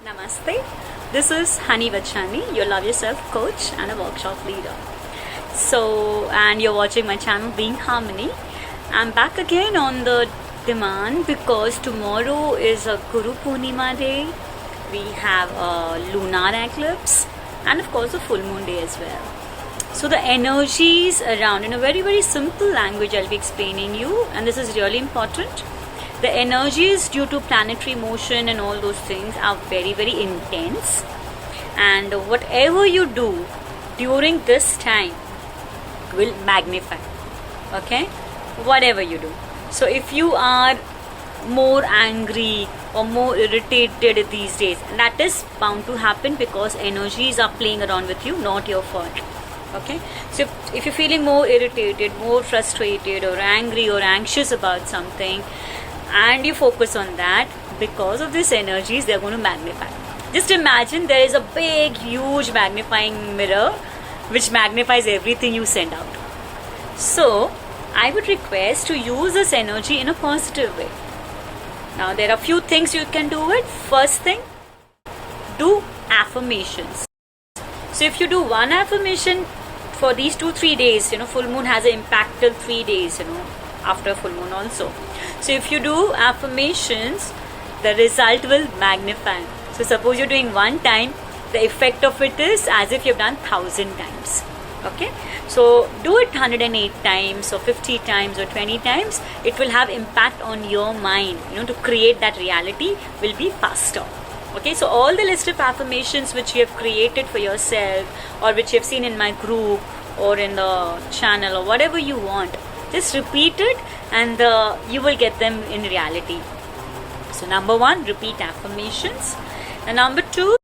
Namaste. This is honeyvachhani, your love yourself coach and a workshop leader. And you're watching my channel Being Harmony. I'm back again on the demand because tomorrow is a Guru POURNIMA day. We have a lunar eclipse and of course a full moon day as well. So the energies around, in a very, very simple language I'll be explaining you, and this is really important. The energies due to planetary motion and all those things are very, very intense, and whatever you do during this time will magnify. Okay, whatever you do. So if you are more angry or more irritated these days, and that is bound to happen because energies are playing around with you, not your fault. Okay, so if you're feeling more irritated, more frustrated or angry or anxious about something, and you focus on that, because of these energies they're going to magnify. Just imagine there is a big huge magnifying mirror which magnifies everything you send out. So I would request to use this energy in a positive way. Now there are few things you can do it. First thing, do affirmations. So if you do one affirmation for these 2-3 days, full moon has an impact till 3 days, after full moon also. So if you do affirmations, the result will magnify. So suppose you're doing one time, the effect of it is as if you've done 1,000 times. Okay, so do it 108 times or 50 times or 20 times. It will have impact on your mind. To create that reality will be faster. Okay, so all the list of affirmations which you have created for yourself, or which you have seen in my group or in the channel or whatever you want, just repeat it and you will get them in reality. So number one, repeat affirmations. And number two,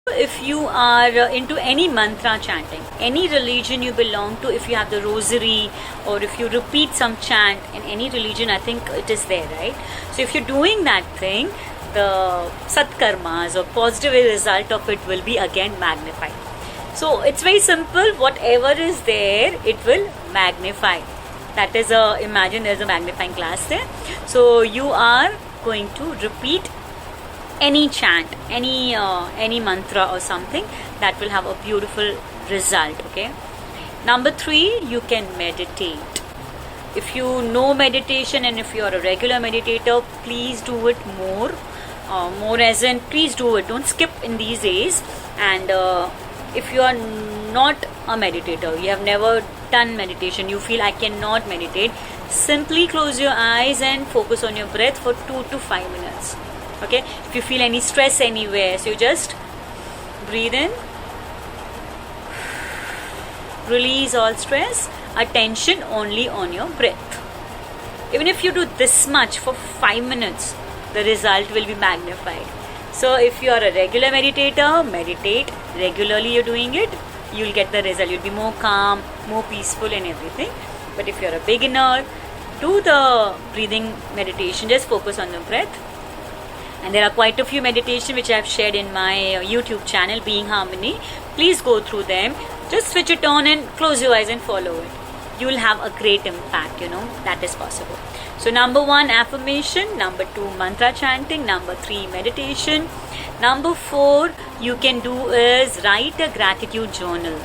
if you are into any mantra chanting, any religion you belong to, if you have the rosary or if you repeat some chant in any religion, I think it is there, right? So if you're doing that thing, the satkarmas or positive result of it will be again magnified. So it's very simple. Whatever is there, it will magnify. That is imagine there's a magnifying glass there. So you are going to repeat any chant, any mantra or something that will have a beautiful result. Okay. Number 3, you can meditate. If you know meditation and if you are a regular meditator, please do it more. More as in, please do it. Don't skip in these days. And if you are not a meditator, you have never done meditation, you feel I cannot meditate, simply close your eyes and focus on your breath for 2 to 5 minutes. Okay, if you feel any stress anywhere, so you just breathe in, release all stress, attention only on your breath. Even if you do this much for 5 minutes, the result will be magnified. So if you are a regular meditator, meditate regularly, you're doing it, you'll get the result. You'll be more calm, more peaceful and everything. But if you're a beginner, do the breathing meditation, just focus on the breath. And there are quite a few meditations which I have shared in my YouTube channel Being Harmony. Please go through them. Just switch it on and close your eyes and follow it. You will have a great impact, that is possible. So number 1, affirmation. Number 2, mantra chanting. Number 3, meditation. Number 4, you can do is write a gratitude journal.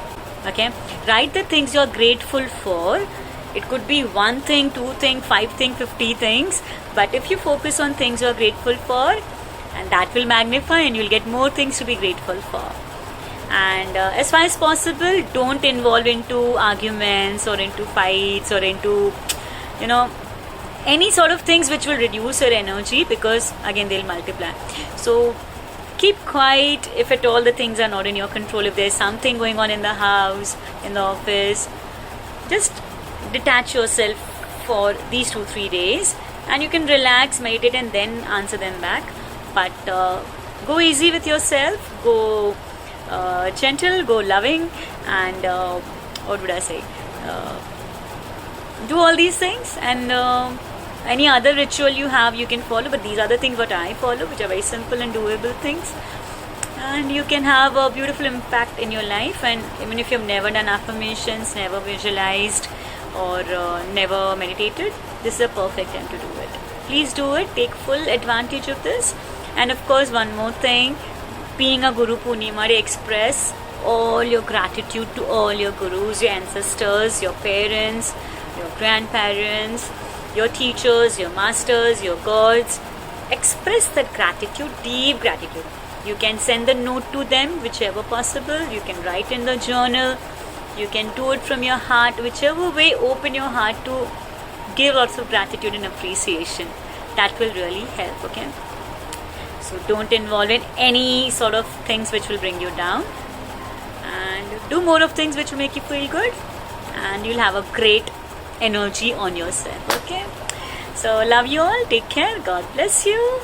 Okay, write the things you are grateful for. It could be 1 thing, 2 things, 5 things, 50 things. But if you focus on things you are grateful for, and that will magnify and you'll get more things to be grateful for. And as far as possible, don't involve into arguments or into fights or into, any sort of things which will reduce your energy, because again they'll multiply. So keep quiet if at all the things are not in your control. If there's something going on in the house, in the office, just detach yourself for these 2-3 days and you can relax, meditate and then answer them back. But go easy with yourself, go gentle, go loving, and what would I say, do all these things. And any other ritual you have, you can follow, but these are the things what I follow, which are very simple and doable things, and you can have a beautiful impact in your life. And even if you've never done affirmations, never visualized or never meditated, this is a perfect time to do it. Please do it, take full advantage of this. And of course, one more thing, being a Guru Purnima, to express all your gratitude to all your gurus, your ancestors, your parents, your grandparents, your teachers, your masters, your gods. Express that gratitude, deep gratitude. You can send the note to them, whichever possible. You can write in the journal. You can do it from your heart, whichever way. Open your heart to give lots of gratitude and appreciation. That will really help, okay? So don't involve in any sort of things which will bring you down, and do more of things which will make you feel good, and you'll have a great energy on yourself, okay? So love you all, take care, God bless you.